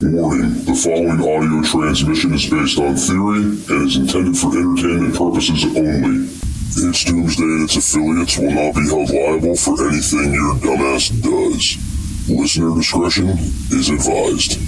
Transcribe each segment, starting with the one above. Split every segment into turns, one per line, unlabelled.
Warning, the following audio transmission is based on theory and is intended for entertainment purposes only. It's Doomsday and its affiliates will not be held liable for anything your dumbass does. Listener discretion is advised.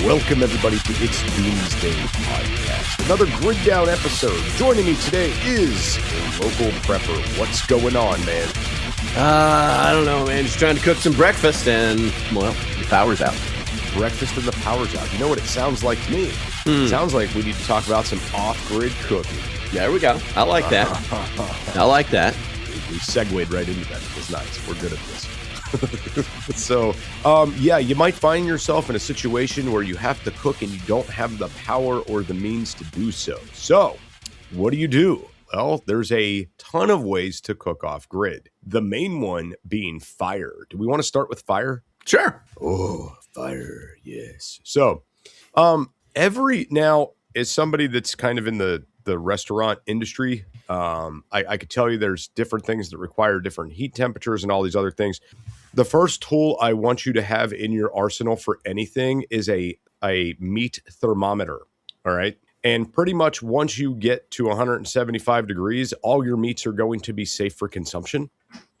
Welcome, everybody, to It's Doomsday Podcast. Another grid down episode. Joining me today is a local prepper. What's going on, man?
I don't know, man. Just trying to cook some breakfast and, well, the power's out.
Breakfast and the power's out. You know what it sounds like to me? It sounds like we need to talk about some off-grid cooking.
There we go. I like that. I like that.
We segued right into that. It's nice. We're good at this. So, yeah, you might find yourself in a situation where you have to cook and you don't have the power or the means to do so. So, what do? Well, there's a ton of ways to cook off grid. The main one being fire. Do we want to start with fire?
Sure.
Oh, fire. Yes. So, now, as somebody that's kind of in the restaurant industry, I could tell you there's different things that require different heat temperatures and all these other things. The first tool I want you to have in your arsenal for anything is a meat thermometer. All right. And pretty much once you get to 175 degrees, all your meats are going to be safe for consumption.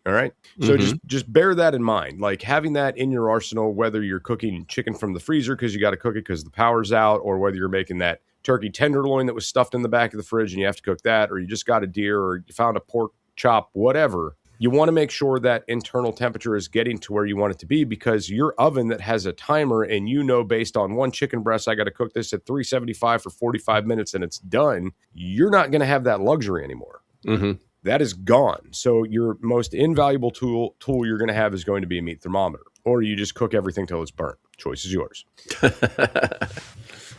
All right. So just bear that in mind. Like having that in your arsenal, whether you're cooking chicken from the freezer because you got to cook it because the power's out, or whether you're making that turkey tenderloin that was stuffed in the back of the fridge and you have to cook that, or you just got a deer, or you found a pork chop, whatever. You want to make sure that internal temperature is getting to where you want it to be, because your oven that has a timer and you know based on one chicken breast, I got to cook this at 375 for 45 minutes and it's done. You're not going to have that luxury anymore. That is gone. So your most invaluable tool you're going to have is going to be a meat thermometer, or you just cook everything till it's burnt. Choice is yours.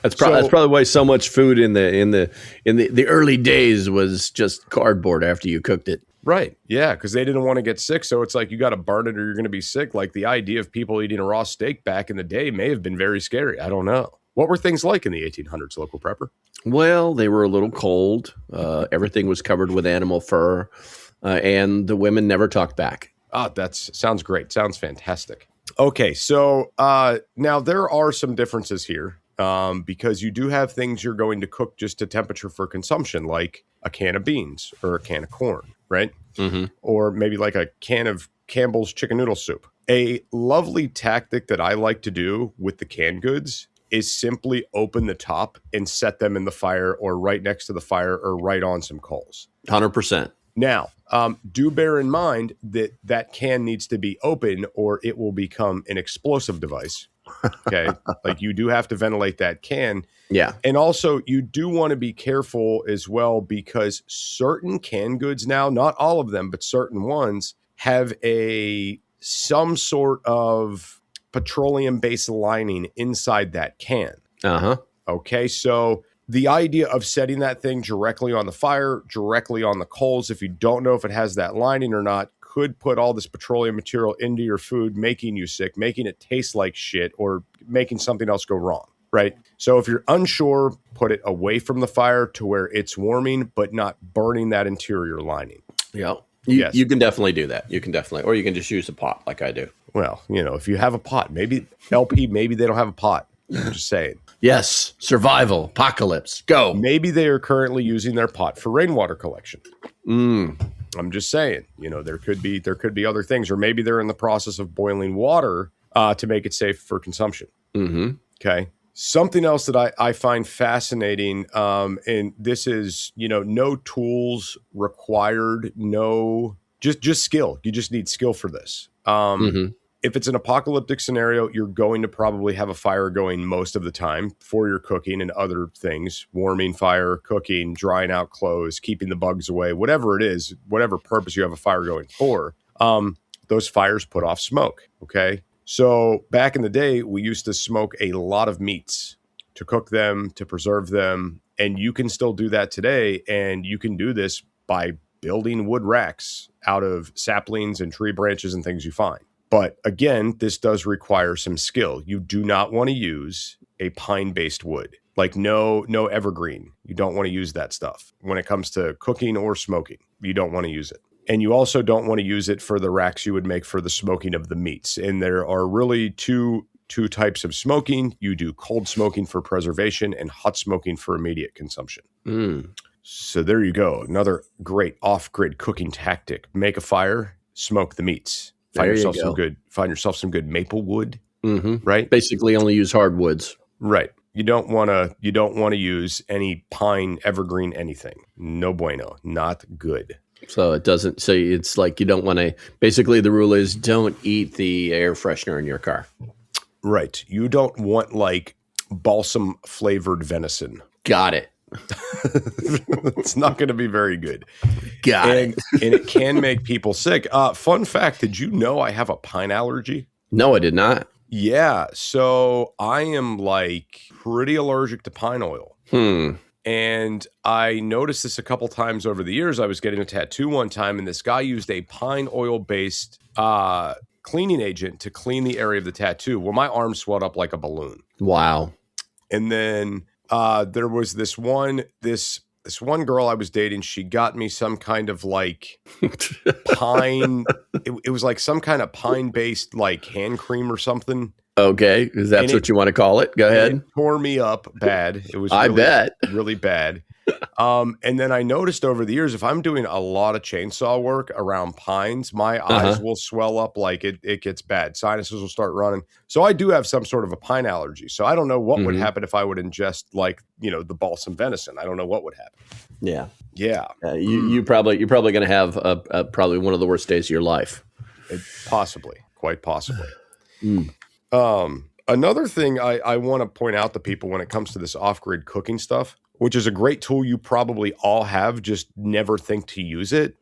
That's probably why so much food in the early days was just cardboard after you cooked it.
Right. Yeah, because they didn't want to get sick. So it's like you got to burn it or you're going to be sick. Like the idea of people eating a raw steak back in the day may have been very scary. I don't know. What were things like in the 1800s, local prepper?
Well, they were a little cold. Everything was covered with animal fur, and the women never talked back.
Oh, sounds great. Sounds fantastic. Okay, so now there are some differences here. Because you do have things you're going to cook just to temperature for consumption, like a can of beans or a can of corn, right? Or maybe like a can of Campbell's chicken noodle soup. A lovely tactic that I like to do with the canned goods is simply open the top and set them in the fire or right next to the fire or right on some coals.
100%.
Now, do bear in mind that can needs to be open or it will become an explosive device. Okay. Like you do have to ventilate that can.
Yeah.
And also you do want to be careful as well, because certain canned goods now, not all of them, but certain ones have some sort of petroleum-based lining inside that can. Okay. So the idea of setting that thing directly on the fire, directly on the coals, if you don't know if it has that lining or not, could put all this petroleum material into your food, making you sick, making it taste like shit, or making something else go wrong, right? So if you're unsure, put it away from the fire to where it's warming, but not burning that interior lining.
Yeah. You can definitely do that. Or you can just use a pot like I do.
Well, if you have a pot, maybe maybe they don't have a pot. I'm just saying.
Yes. Survival. Apocalypse. Go.
Maybe they are currently using their pot for rainwater collection. I'm just saying, there could be other things, or maybe they're in the process of boiling water to make it safe for consumption. Okay. Something else that I find fascinating, and this is, no tools required, just skill. You just need skill for this. if it's an apocalyptic scenario, you're going to probably have a fire going most of the time for your cooking and other things, warming fire, cooking, drying out clothes, keeping the bugs away, whatever it is, whatever purpose you have a fire going for. Those fires put off smoke. Okay. So back in the day, we used to smoke a lot of meats to cook them, to preserve them. And you can still do that today. And you can do this by building wood racks out of saplings and tree branches and things you find. But again, this does require some skill. You do not want to use a pine-based wood, like no evergreen. You don't want to use that stuff. When it comes to cooking or smoking, you don't want to use it. And you also don't want to use it for the racks you would make for the smoking of the meats. And there are really two types of smoking. You do cold smoking for preservation and hot smoking for immediate consumption. So there you go. Another great off-grid cooking tactic. Make a fire, smoke the meats. Find yourself some good maple wood, right?
Basically only use hardwoods.
Right. You don't want to use any pine, evergreen, anything. No bueno. Not good.
So it's like you don't want to, basically the rule is don't eat the air freshener in your car.
Right. You don't want like balsam flavored venison.
Got it.
It's not going to be very good.
Got it.
And it can make people sick. Fun fact, did you know I have a pine allergy?
No, I did not.
Yeah. So I am like pretty allergic to pine oil. And I noticed this a couple times over the years. I was getting a tattoo one time, and this guy used a pine oil-based cleaning agent to clean the area of the tattoo. Well, my arm swelled up like a balloon. Wow. And then there was this one girl I was dating. She got me some kind of like pine. It was like some kind of pine-based like hand cream or something.
Okay, because that's what you want to call it. Go ahead.
It tore me up bad. It was
I bet
really bad. And then I noticed over the years, if I'm doing a lot of chainsaw work around pines, my eyes will swell up like it gets bad. Sinuses will start running. So I do have some sort of a pine allergy. So I don't know what would happen if I would ingest like, the balsam venison. I don't know what would happen. Yeah. Yeah.
You're probably going to have probably one of the worst days of your life.
Possibly. Quite possibly. Another thing I want to point out to people when it comes to this off-grid cooking stuff, which is a great tool you probably all have, just never think to use it.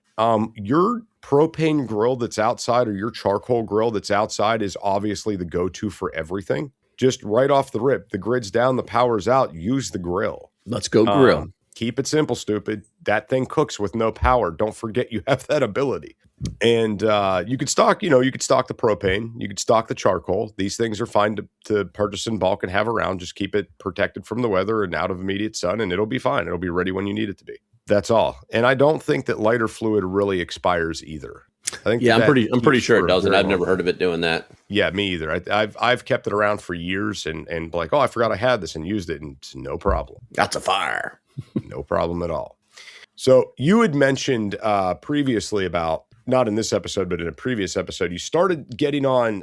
Your propane grill that's outside or your charcoal grill that's outside is obviously the go-to for everything. Just right off the rip, the grid's down, the power's out, use the grill.
Let's go grill.
Keep it simple, stupid. That thing cooks with no power. Don't forget you have that ability. And you could stock the propane. You could stock the charcoal. These things are fine to purchase in bulk and have around. Just keep it protected from the weather and out of immediate sun, and it'll be fine. It'll be ready when you need it to be. That's all. And I don't think that lighter fluid really expires either. I think
I'm pretty sure it doesn't. I've never heard of it doing that.
Yeah, me either. I've kept it around for years and like, oh, I forgot I had this and used it, and it's no problem.
That's a fire.
No problem at all. So you had mentioned previously about, not in this episode, but in a previous episode, you started getting on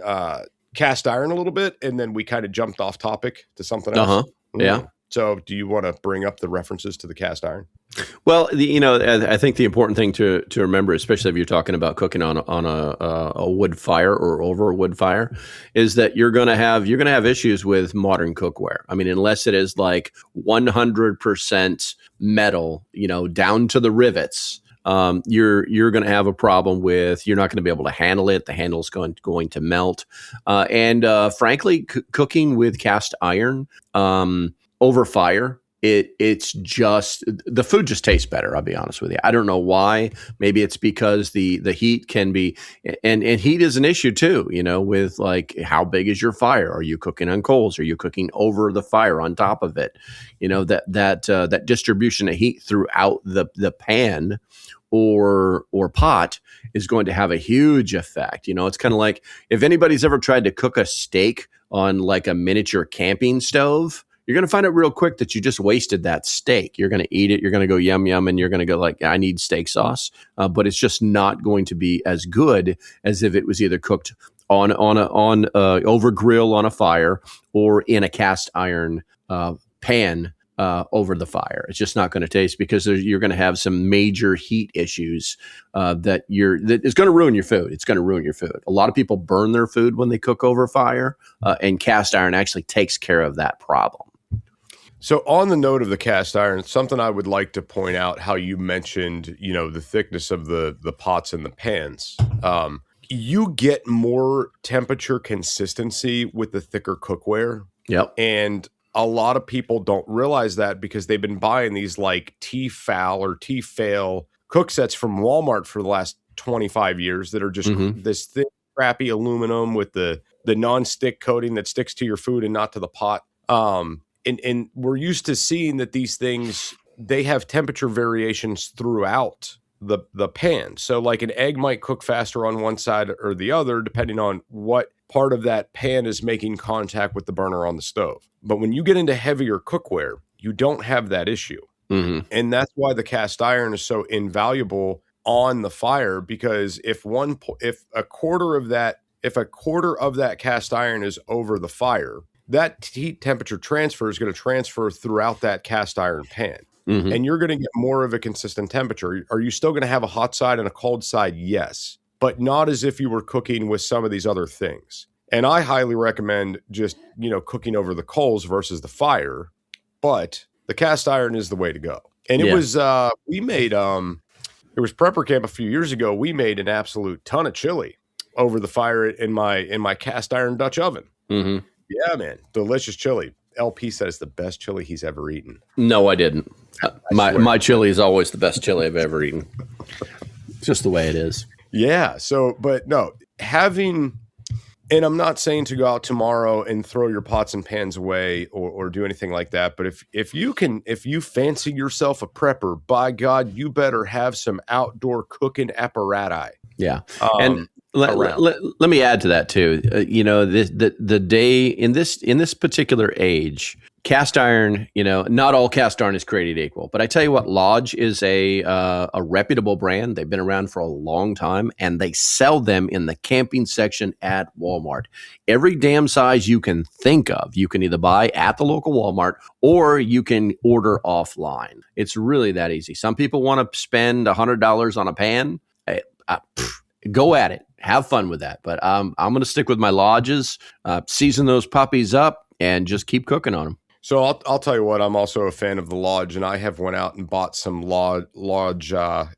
cast iron a little bit, and then we kind of jumped off topic to something else.
Yeah.
So do you want to bring up the references to the cast iron?
Well, I think the important thing to remember, especially if you're talking about cooking on a wood fire or over a wood fire, is that you're going to have issues with modern cookware. I mean, unless it is like 100% metal, down to the rivets, you're going to have a problem with. You're not going to be able to handle it. The handle's going to melt, and frankly, cooking with cast iron over fire. It's just, the food just tastes better. I'll be honest with you. I don't know why. Maybe it's because the heat can be, and heat is an issue too, with like, how big is your fire? Are you cooking on coals? Are you cooking over the fire on top of it? That distribution of heat throughout the pan or pot is going to have a huge effect. It's kind of like if anybody's ever tried to cook a steak on like a miniature camping stove, you're going to find out real quick that you just wasted that steak. You're going to eat it. You're going to go yum, yum, and you're going to go like, I need steak sauce. But it's just not going to be as good as if it was either cooked on over grill on a fire or in a cast iron pan over the fire. It's just not going to taste, because you're going to have some major heat issues that it's going to ruin your food. It's going to ruin your food. A lot of people burn their food when they cook over fire, and cast iron actually takes care of that problem.
So on the note of the cast iron, something I would like to point out, how you mentioned, the thickness of the pots and the pans. You get more temperature consistency with the thicker cookware.
Yep.
And a lot of people don't realize that, because they've been buying these like T-Fal or T-Fail cook sets from Walmart for the last 25 years that are just this thick, crappy aluminum with the non-stick coating that sticks to your food and not to the pot. And we're used to seeing that these things, they have temperature variations throughout the pan. So like an egg might cook faster on one side or the other, depending on what part of that pan is making contact with the burner on the stove. But when you get into heavier cookware, you don't have that issue. And that's why the cast iron is so invaluable on the fire, because if a quarter of that cast iron is over the fire, that heat temperature transfer is going to transfer throughout that cast iron pan. And you're going to get more of a consistent temperature. Are you still going to have a hot side and a cold side? Yes, but not as if you were cooking with some of these other things. And I highly recommend just, cooking over the coals versus the fire, but the cast iron is the way to go. And it was, we made, it was prepper camp a few years ago. We made an absolute ton of chili over the fire in my cast iron Dutch oven. Yeah, man. Delicious chili. LP said it's the best chili he's ever eaten.
No, I didn't. My chili is always the best chili I've ever eaten. It's just the way it is.
Yeah. So, but no, and I'm not saying to go out tomorrow and throw your pots and pans away or do anything like that. But if you fancy yourself a prepper, by God, you better have some outdoor cooking apparatus.
Yeah. And let me add to that too. The day in this particular age, cast iron, not all cast iron is created equal. But I tell you what, Lodge is a reputable brand. They've been around for a long time, and they sell them in the camping section at Walmart. Every damn size you can think of, you can either buy at the local Walmart or you can order offline. It's really that easy. Some people want to spend $100 on a pan. Go at it. Have fun with that. But I'm going to stick with my Lodges, season those puppies up, and just keep cooking on them.
So I'll tell you what, I'm also a fan of the Lodge, and I have went out and bought some Lodge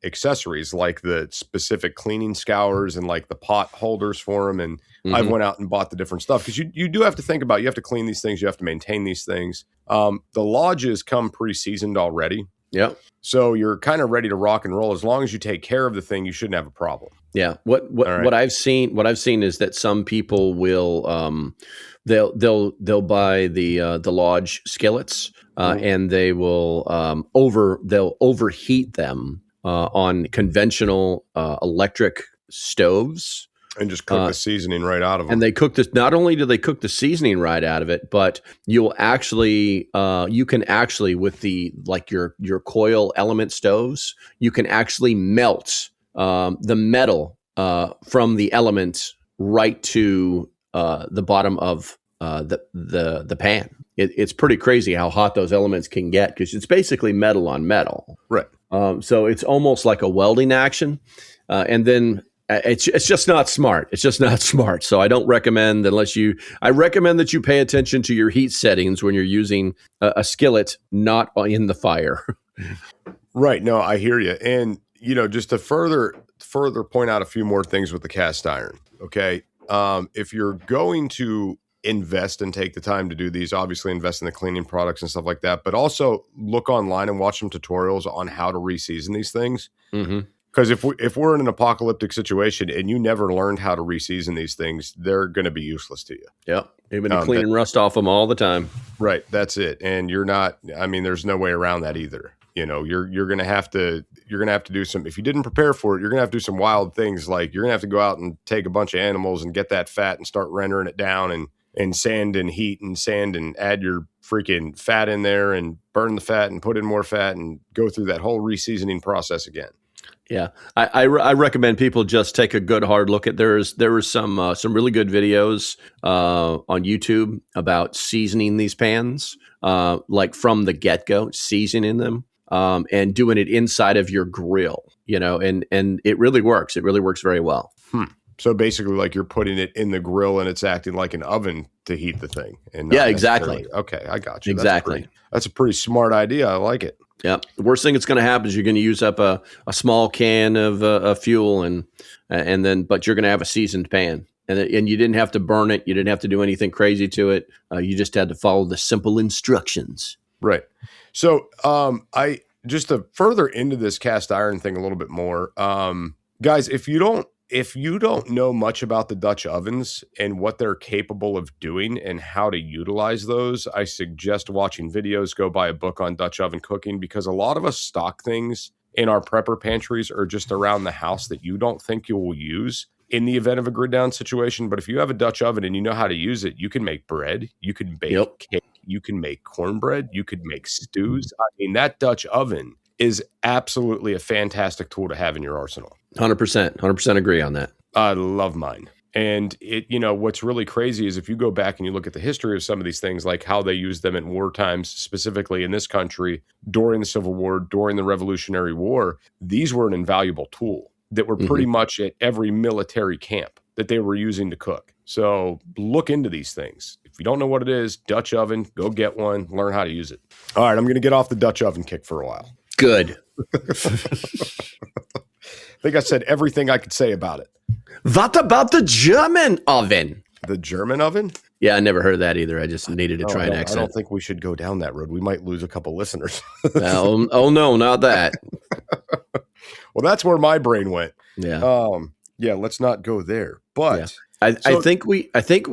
accessories, like the specific cleaning scours and like the pot holders for them. And I've went out and bought the different stuff, because you do have to think about, you have to clean these things, you have to maintain these things. The Lodges come pre-seasoned already.
Yeah.
So you're kind of ready to rock and roll. As long as you take care of the thing, you shouldn't have a problem.
Yeah. What I've seen is that some people will they'll buy the Lodge skillets and they will they'll overheat them on conventional electric stoves.
And just cook the seasoning right out of them.
And they cook this. Not only do they cook the seasoning right out of it, but you can actually with your coil element stoves, you can actually melt the metal from the element right to the bottom of the pan. It's pretty crazy how hot those elements can get, because it's basically metal on metal.
Right.
So it's almost like a welding action, and then. It's just not smart. It's just not smart. So I don't recommend, I recommend that you pay attention to your heat settings when you're using a skillet not in the fire.
Right. No, I hear you. And, just to further point out a few more things with the cast iron. Okay. If you're going to invest and take the time to do these, obviously invest in the cleaning products and stuff like that, but also look online and watch some tutorials on how to reseason these things. Because if we're in an apocalyptic situation and you never learned how to reseason these things, they're going to be useless to you.
Yeah, you're going to clean rust off them all the time.
Right, that's it. And you're not. I mean, there's no way around that either. You're going to have to do some. If you didn't prepare for it, you're going to have to do some wild things. Like you're going to have to go out and take a bunch of animals and get that fat and start rendering it down and sand and heat and sand and add your freaking fat in there and burn the fat and put in more fat and go through that whole reseasoning process again.
Yeah, I recommend people just take a good hard look at. There was some really good videos on YouTube about seasoning these pans, like from the get go, seasoning them, and doing it inside of your grill. And it really works. It really works very well.
So basically, like you're putting it in the grill and it's acting like an oven to heat the thing. And
yeah, exactly.
Okay, I got you.
Exactly.
That's a pretty smart idea. I like it.
Yeah. The worst thing that's going to happen is you're going to use up a small can of fuel and then, but you're going to have a seasoned pan, and you didn't have to burn it. You didn't have to do anything crazy to it. You just had to follow the simple instructions.
Right. So, I just to further into this cast iron thing a little bit more, guys, if you don't know much about the Dutch ovens and what they're capable of doing and how to utilize those, I suggest watching videos, go buy a book on Dutch oven cooking, because a lot of us stock things in our prepper pantries are just around the house that you don't think you will use in the event of a grid down situation. But if you have a Dutch oven and you know how to use it, you can make bread, you can bake cake, you can make cornbread, you could make stews. I mean, that Dutch oven is absolutely a fantastic tool to have in your arsenal.
100% agree on that.
I love mine. And what's really crazy is if you go back and you look at the history of some of these things, like how they used them in war times, specifically in this country, during the Civil War, during the Revolutionary War, these were an invaluable tool that were pretty much at every military camp that they were using to cook. So look into these things. If you don't know what it is, Dutch oven, go get one, learn how to use it. All right, I'm going to get off the Dutch oven kick for a while.
Good.
I think I said everything I could say about it.
What about the German oven?
The German oven?
Yeah, I never heard that either. I just needed to try an accent.
I don't think we should go down that road. We might lose a couple listeners.
Oh no, not that.
Well, that's where my brain went.
Yeah.
Yeah, let's not go there. But
I think we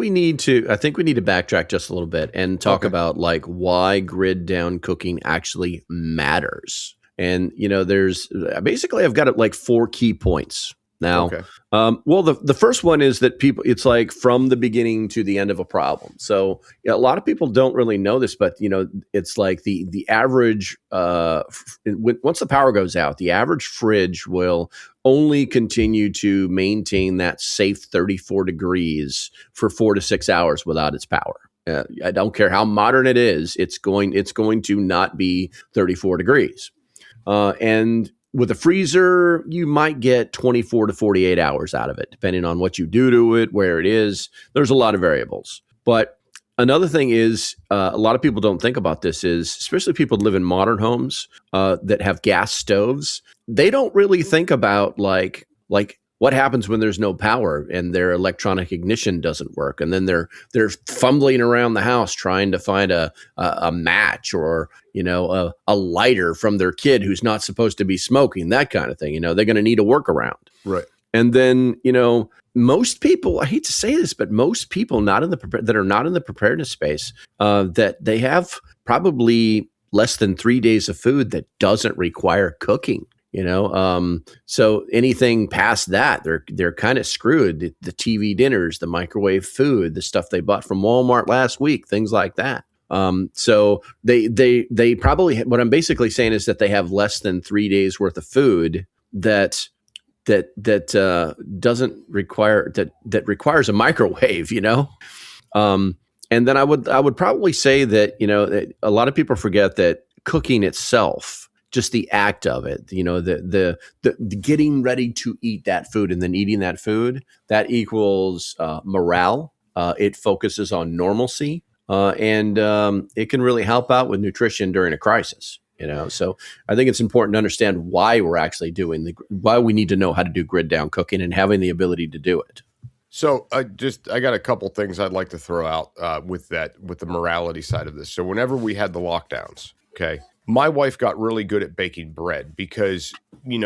need to backtrack just a little bit and talk about like why grid down cooking actually matters. And there's basically I've got like 4 key points. Now, well, the first one is that it's like from the beginning to the end of a problem. So a lot of people don't really know this, but it's like the average, once the power goes out, the average fridge will only continue to maintain that safe 34 degrees for 4 to 6 hours without its power. I don't care how modern it is. It's going to not be 34 degrees. And with a freezer, you might get 24 to 48 hours out of it, depending on what you do to it, where it is. There's a lot of variables. But another thing is, a lot of people don't think about this is, especially people that live in modern homes that have gas stoves, they don't really think about like what happens when there's no power and their electronic ignition doesn't work, and then they're fumbling around the house trying to find a match or a lighter from their kid who's not supposed to be smoking, that kind of thing. They're going to need a workaround,
right?
And then most people, I hate to say this, but most people that are not in the preparedness space, that they have probably less than 3 days of food that doesn't require cooking. So anything past that, they're kind of screwed. The TV dinners, the microwave food, the stuff they bought from Walmart last week, things like that. So they probably, what I'm basically saying is that they have less than 3 days worth of food that doesn't require, that requires a microwave, and then I would probably say that, a lot of people forget that cooking itself, just the act of it, the getting ready to eat that food and then eating that food, that equals morale. It focuses on normalcy, and it can really help out with nutrition during a crisis. So I think it's important to understand why we're actually why we need to know how to do grid down cooking and having the ability to do it.
So I got a couple things I'd like to throw out with the morality side of this. So whenever we had the lockdowns, okay, my wife got really good at baking bread because,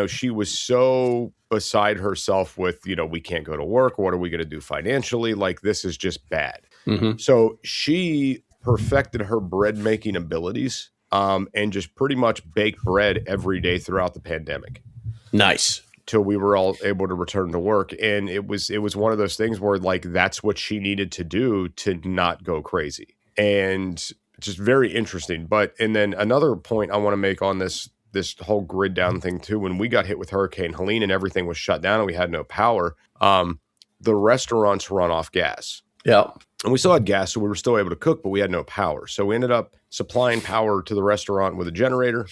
she was so beside herself with, we can't go to work. What are we going to do financially? Like, this is just bad. Mm-hmm. So she perfected her bread making abilities and just pretty much baked bread every day throughout the pandemic.
Nice.
Till we were all able to return to work. And it was one of those things where like, that's what she needed to do to not go crazy. And just very interesting. And then another point I want to make on this this whole grid down thing too. When we got hit with Hurricane Helene and everything was shut down and we had no power, the restaurants run off gas.
Yeah.
And we still had gas, so we were still able to cook, but we had no power. So we ended up supplying power to the restaurant with a generator,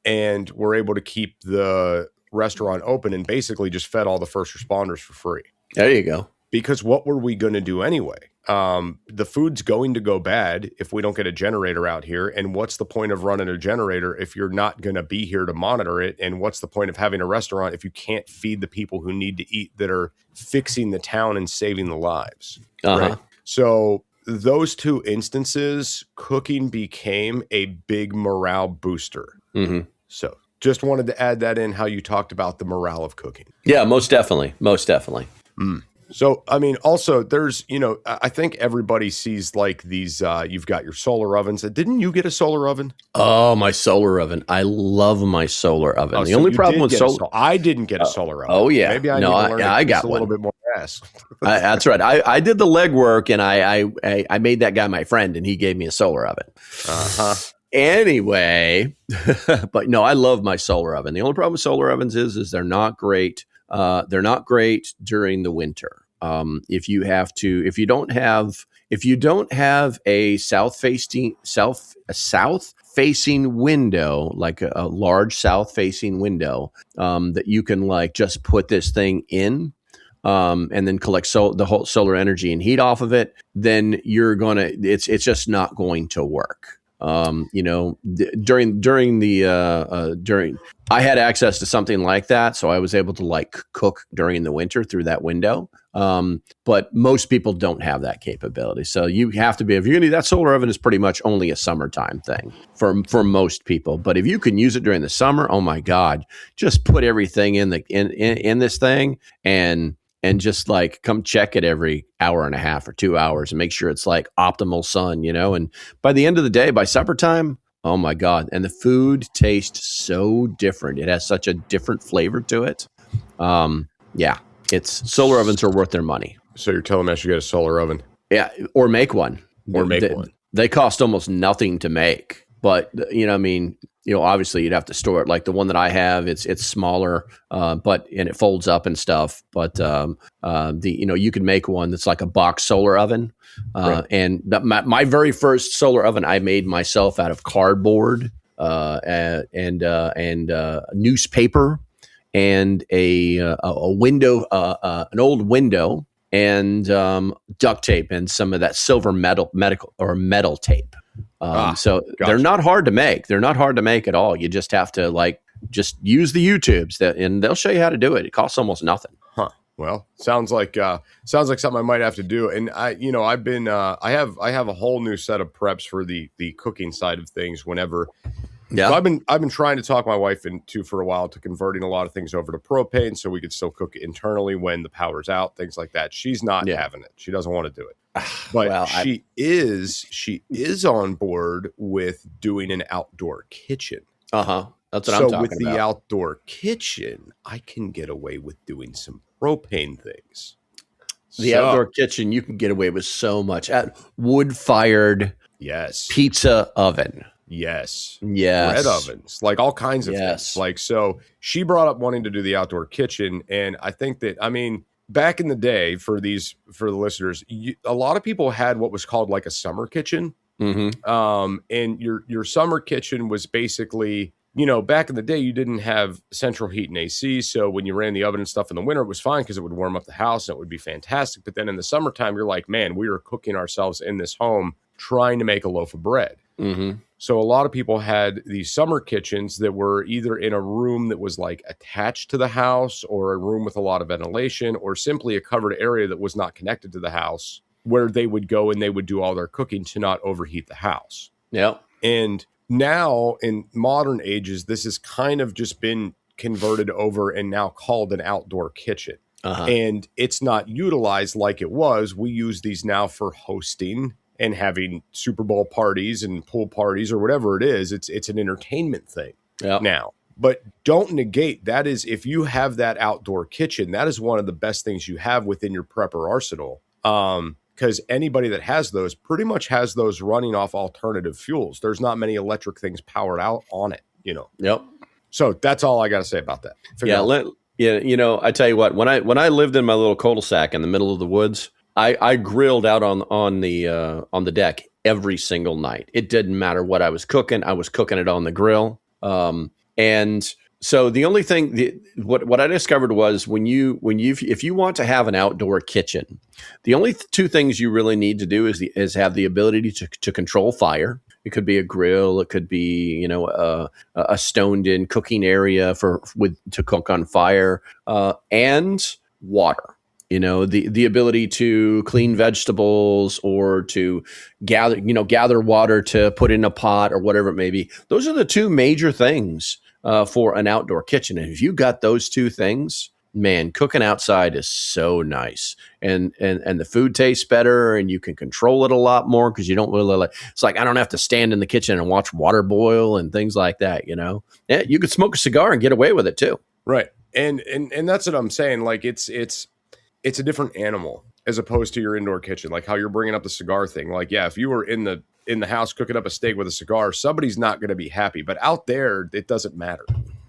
and we're able to keep the restaurant open and basically just fed all the first responders for free.
There you go.
Because what were we going to do anyway? The food's going to go bad if we don't get a generator out here. And what's the point of running a generator if you're not going to be here to monitor it? And what's the point of having a restaurant if you can't feed the people who need to eat that are fixing the town and saving the lives? Right? So those two instances, cooking became a big morale booster. So just wanted to add that in, how you talked about the morale of cooking.
Yeah, most definitely. Most definitely.
So, I mean, also there's, I think everybody sees like these, you've got your solar ovens. Didn't you get a solar oven?
Oh, my solar oven. I love my solar oven. The
so
only
you
problem
did
with
get
solar,
I didn't get a solar oven.
Oh yeah.
Maybe I
No,
need to learn
I got
a
one.
little bit more ass.
That's right. I did the legwork, and I made that guy my friend, and he gave me a solar oven. Anyway, but no, I love my solar oven. The only problem with solar ovens is they're not great. They're not great during the winter. If you don't have a south facing window, like a large south facing window, that you can like just put this thing in, and then collect the whole solar energy and heat off of it, then it's just not going to work. During I had access to something like that, so I was able to like cook during the winter through that window. But most people don't have that capability. So you have to be, if you're going to, that solar oven is pretty much only a summertime thing for most people. But if you can use it during the summer, oh my God, just put everything in this thing and just like come check it every hour and a half or 2 hours and make sure it's like optimal sun, and by the end of the day, by supper time, oh my God. And the food tastes so different. It has such a different flavor to it. Solar ovens are worth their money.
So you're telling me I should get a solar oven?
Yeah. Or make one.
One.
They cost almost nothing to make, but obviously you'd have to store it. Like the one that I have, it's smaller, and it folds up and stuff. But you can make one that's like a box solar oven.
Right.
And my very first solar oven I made myself out of cardboard and newspaper and a window, an old window, and duct tape and some of that silver metal tape. So
gotcha.
They're not hard to make. They're not hard to make at all. You just have to just use the YouTubes and they'll show you how to do it. It costs almost nothing.
Huh. Well, sounds like something I might have to do. And I have a whole new set of preps for the cooking side of things whenever. Yeah. So I've been trying to talk my wife into for a while to converting a lot of things over to propane so we could still cook internally when the power's out, things like that. She's not having it. She doesn't want to do it. But she is on board with doing an outdoor kitchen.
That's what I'm talking about. So with
the outdoor kitchen, I can get away with doing some propane things.
The outdoor kitchen, you can get away with so much. Wood-fired pizza oven.
Yes.
Yes.
Bread ovens, like all kinds of things. Like, so she brought up wanting to do the outdoor kitchen. And I think that, back in the day for the listeners, a lot of people had what was called like a summer kitchen. And your summer kitchen was basically, back in the day, you didn't have central heat and AC. So when you ran the oven and stuff in the winter, it was fine because it would warm up the house and it would be fantastic. But then in the summertime, you're like, man, we are cooking ourselves in this home trying to make a loaf of bread. So a lot of people had these summer kitchens that were either in a room that was like attached to the house or a room with a lot of ventilation or simply a covered area that was not connected to the house where they would go and they would do all their cooking to not overheat the house.
Yeah.
And now in modern ages, this has kind of just been converted over and now called an outdoor kitchen. And it's not utilized like it was. We use these now for hosting and having Super Bowl parties and pool parties or whatever it is. It's an entertainment thing now. But don't negate that is if you have that outdoor kitchen, that is one of the best things you have within your prepper arsenal. Because anybody that has those pretty much has those running off alternative fuels. There's not many electric things powered out on it,
Yep.
So that's all I got to say about that.
I tell you what, when I lived in my little cul-de-sac in the middle of the woods, I grilled out on the deck every single night. It didn't matter what I was cooking it on the grill. And so the only thing what I discovered was if you want to have an outdoor kitchen, the only two things you really need to do is have the ability to control fire. It could be a grill, it could be a stoned-in cooking area to cook on fire, and water. The ability to clean vegetables or to gather water to put in a pot or whatever it may be. Those are the two major things for an outdoor kitchen. And if you got those two things, man, cooking outside is so nice, and the food tastes better, and you can control it a lot more because you don't really it's like I don't have to stand in the kitchen and watch water boil and things like that. Yeah, you could smoke a cigar and get away with it too.
Right, and that's what I'm saying. Like it's a different animal as opposed to your indoor kitchen. Like how you're bringing up the cigar thing. Like if you were in the house cooking up a steak with a cigar, somebody's not going to be happy. But out there, it doesn't matter.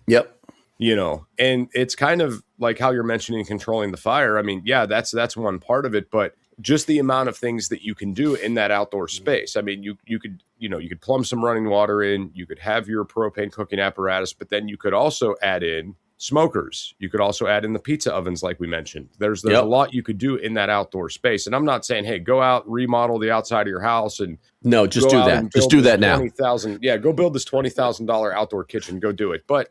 Yep.
And it's kind of like how you're mentioning controlling the fire. I mean, yeah, that's one part of it, but just the amount of things that you can do in that outdoor space. I mean, you could plumb some running water in, you could have your propane cooking apparatus, but then you could also add in smokers. You could also add in the pizza ovens, like we mentioned. There's a lot you could do in that outdoor space. And I'm not saying, hey, go out, remodel the outside of your house and
no, just do that. Just do that now.
Go build this $20,000 outdoor kitchen. Go do it. But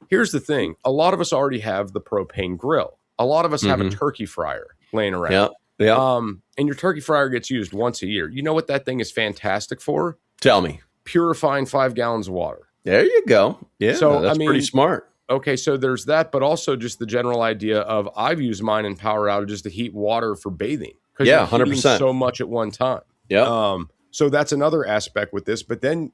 here's the thing. A lot of us already have the propane grill. A lot of us have a turkey fryer laying around.
Yeah.
And your turkey fryer gets used once a year. You know what that thing is fantastic for?
Tell me.
Purifying 5 gallons of water.
There you go. Yeah, so that's pretty smart.
Okay, so there's that, but also just the general idea of I've used mine in power outages to heat water for bathing.
Yeah, 100%.
So much at one time.
Yeah.
So that's another aspect with this. But then,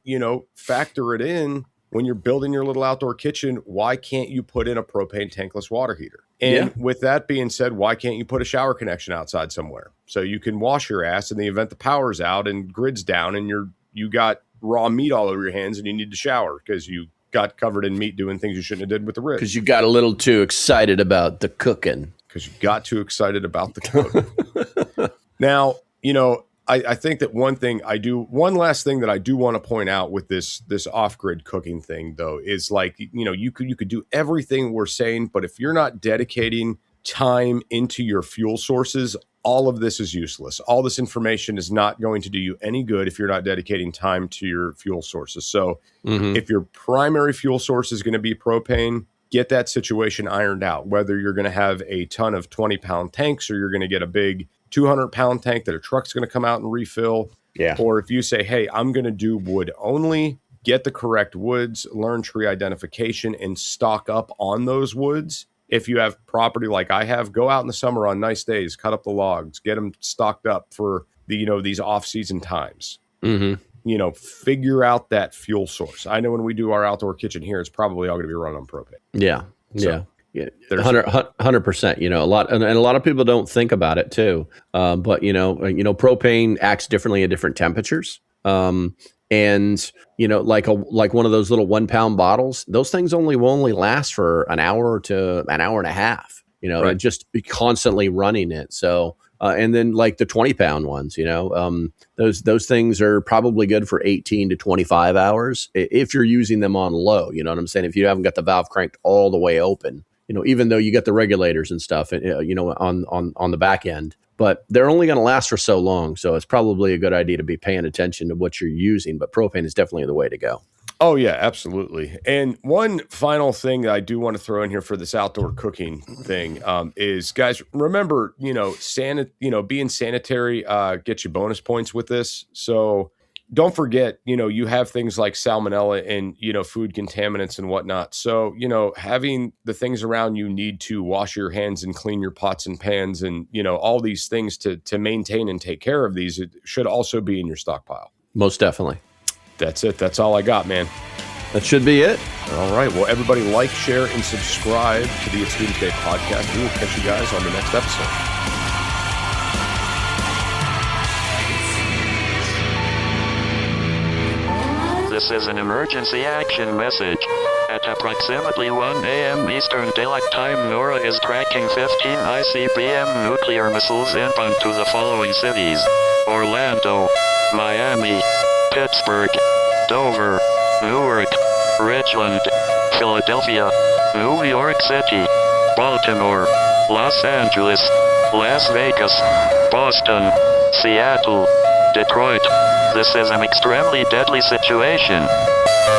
factor it in when you're building your little outdoor kitchen. Why can't you put in a propane tankless water heater? And with that being said, why can't you put a shower connection outside somewhere so you can wash your ass in the event the power's out and grid's down and you got raw meat all over your hands and you need to shower because you got covered in meat doing things you shouldn't have did with the ribs.
Because you got a little too excited about the cooking. Now, I think that one last thing that I do want to point out with this off-grid cooking thing, though, is like, you could do everything we're saying, but if you're not dedicating time into your fuel sources, all of this is useless. All this information is not going to do you any good if you're not dedicating time to your fuel sources. So if your primary fuel source is going to be propane, get that situation ironed out, whether you're going to have a ton of 20-pound tanks or you're going to get a big 200-pound tank that a truck's going to come out and refill. Yeah.
Or if you say, hey, I'm going to do wood only, get the correct woods, learn tree identification, and stock up on those woods. If you have property like I have, go out in the summer on nice days, cut up the logs, get them stocked up for these off-season times. Figure out that fuel source. I know when we do our outdoor kitchen here, it's probably all going to be run on propane.
Yeah. 100%. A lot, and a lot of people don't think about it too. But propane acts differently at different temperatures. And like one of those little 1 pound bottles, those things will only last for an hour to an hour and a half, right. And just be constantly running it. So, and then like the 20-pound ones, those things are probably good for 18 to 25 hours if you're using them on low, you know what I'm saying? If you haven't got the valve cranked all the way open, even though you get the regulators and stuff, on the back end. But they're only going to last for so long. So it's probably a good idea to be paying attention to what you're using. But propane is definitely the way to go.
Oh, yeah, absolutely. And one final thing that I do want to throw in here for this outdoor cooking thing is, guys, remember, being sanitary gets you bonus points with this. So don't forget, you have things like salmonella and, food contaminants and whatnot. So, having the things around you need to wash your hands and clean your pots and pans and, all these things to maintain and take care of these, it should also be in your stockpile.
Most definitely.
That's it. That's all I got, man.
That should be it.
All right. Well, everybody like, share, and subscribe to the It's DoomsDay podcast. We will catch you guys on the next episode.
This is an emergency action message. At approximately 1 a.m. Eastern Daylight Time, NORAD is tracking 15 ICBM nuclear missiles inbound to the following cities: Orlando, Miami, Pittsburgh, Dover, Newark, Richland, Philadelphia, New York City, Baltimore, Los Angeles, Las Vegas, Boston, Seattle, Detroit. This is an extremely deadly situation.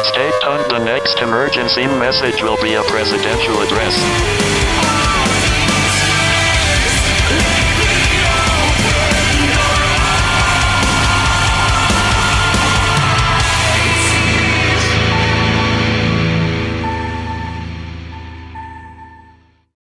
Stay tuned. The next emergency message will be a presidential address.